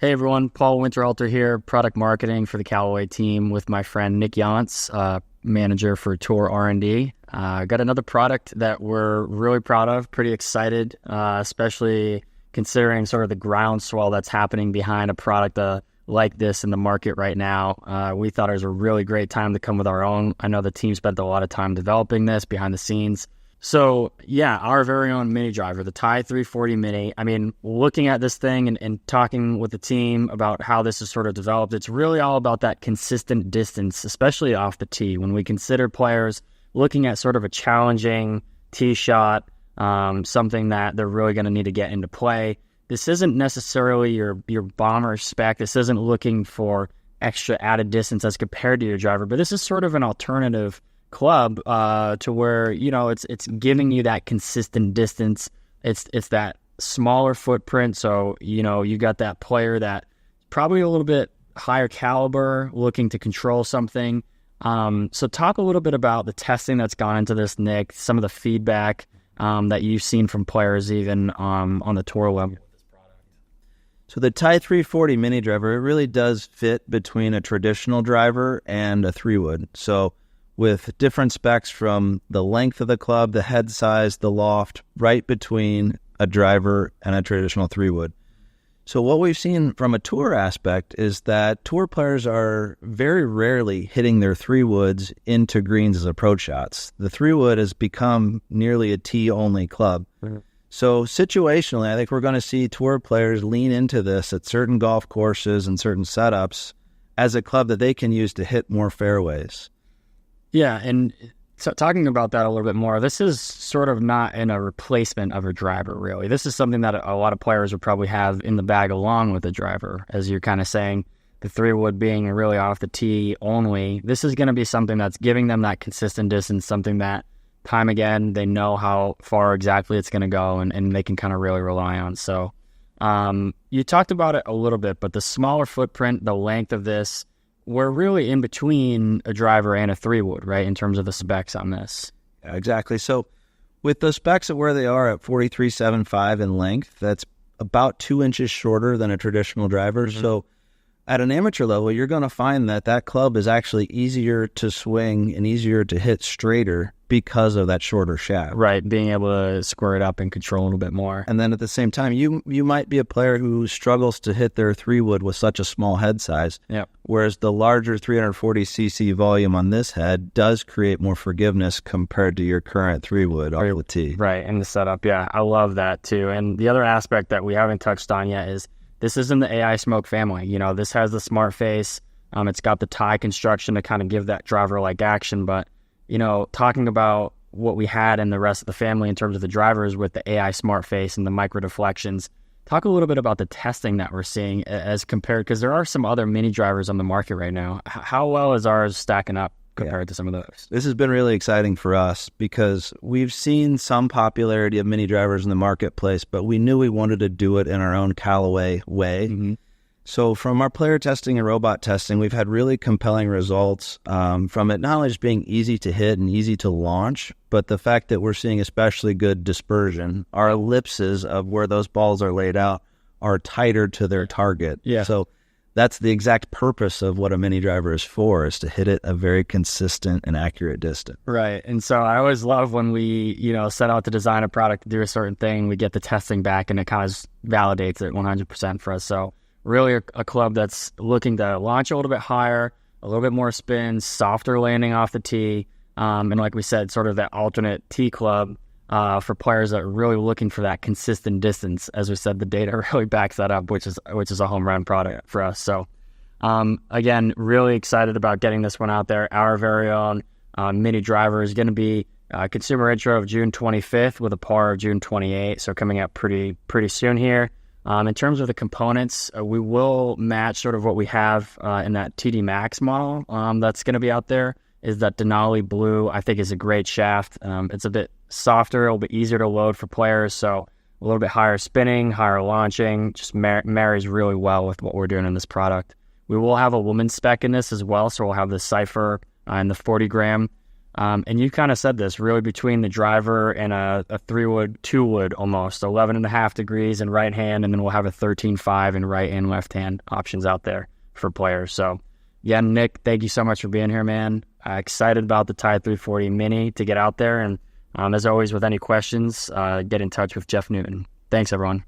Hey everyone, Paul Winterhalter here, product marketing for the Callaway team with my friend Nick Yantz, manager for Tour R&D. Got another product that we're really proud of, pretty excited, especially considering sort of the groundswell that's happening behind a product like this in the market right now. We thought it was a really great time to come with our own. I know the team spent a lot of time developing this behind the scenes. So yeah, our very own mini driver, the Ty 340 Mini. I mean, looking at this thing and talking with the team about how this is sort of developed, it's really all about that consistent distance, especially off the tee. When we consider players looking at sort of a challenging tee shot, something that they're really going to need to get into play, this isn't necessarily your bomber spec. This isn't looking for extra added distance as compared to your driver, but this is sort of an alternative club to where, you know, it's giving you that consistent distance. It's that smaller footprint, so you know you got that player that probably a little bit higher caliber looking to control something. So talk a little bit about the testing that's gone into this, Nick, some of the feedback that you've seen from players even on the tour level. So the Ty 340 mini driver, it really does fit between a traditional driver and a 3-wood. So with different specs from the length of the club, the head size, the loft, right between a driver and a traditional 3-wood. So what we've seen from a tour aspect is that tour players are very rarely hitting their 3-woods into greens as approach shots. The 3-wood has become nearly a tee-only club. Mm-hmm. So situationally, I think we're going to see tour players lean into this at certain golf courses and certain setups as a club that they can use to hit more fairways. Yeah, and so talking about that a little bit more, this is sort of not in a replacement of a driver, really. This is something that a lot of players would probably have in the bag along with a driver, as you're kind of saying, the 3-wood being really off the tee only. This is going to be something that's giving them that consistent distance, something that time again, they know how far exactly it's going to go and they can kind of really rely on. So you talked about it a little bit, but the smaller footprint, the length of this, we're really in between a driver and a 3-wood, right, in terms of the specs on this. Yeah, exactly. So with the specs at where they are at 43.75 in length, that's about 2 inches shorter than a traditional driver. Mm-hmm. So at an amateur level, you're going to find that club is actually easier to swing and easier to hit straighter because of that shorter shaft. Right, being able to square it up and control a little bit more. And then at the same time, you might be a player who struggles to hit their 3-wood with such a small head size. Yep. Whereas the larger 340cc volume on this head does create more forgiveness compared to your current 3-wood off the tee. Right, and the setup, yeah, I love that too. And the other aspect that we haven't touched on yet is this isn't the AI Smoke family. You know, this has the smart face. It's got the tie construction to kind of give that driver-like action. But, you know, talking about what we had in the rest of the family in terms of the drivers with the AI smart face and the micro deflections, talk a little bit about the testing that we're seeing as compared, because there are some other mini drivers on the market right now. How well is ours stacking up compared to some of those? This has been really exciting for us because we've seen some popularity of mini drivers in the marketplace, but we knew we wanted to do it in our own Callaway way. Mm-hmm. So from our player testing and robot testing, we've had really compelling results from it, not only just being easy to hit and easy to launch, but the fact that we're seeing especially good dispersion. Our ellipses of where those balls are laid out are tighter to their target. Yeah. So that's the exact purpose of what a mini driver is for, is to hit it a very consistent and accurate distance. Right. And so I always love when we, you know, set out to design a product to do a certain thing, we get the testing back and it kind of validates it 100% for us. So really a club that's looking to launch a little bit higher, a little bit more spin, softer landing off the tee, and like we said, sort of that alternate tee club for players that are really looking for that consistent distance. As we said, the data really backs that up, which is a home run product for us. So again, really excited about getting this one out there. Our very own mini driver is going to be consumer intro of June 25th with a par of June 28th, so coming out pretty soon here. In terms of the components, we will match sort of what we have in that TD Max model that's going to be out there. Is that Denali Blue, I think, is a great shaft. It's a bit softer, a little bit easier to load for players, so a little bit higher spinning, higher launching, just marries really well with what we're doing in this product. We will have a woman's spec in this as well, so we'll have the Cypher and the 40 gram And you kind of said this, really between the driver and a 3-wood, 2-wood almost, 11.5 degrees in right hand, and then we'll have a 13.5 in right and left hand options out there for players. So, yeah, Nick, thank you so much for being here, man. Excited about the Tide 340 Mini to get out there. And as always, with any questions, get in touch with Jeff Newton. Thanks, everyone.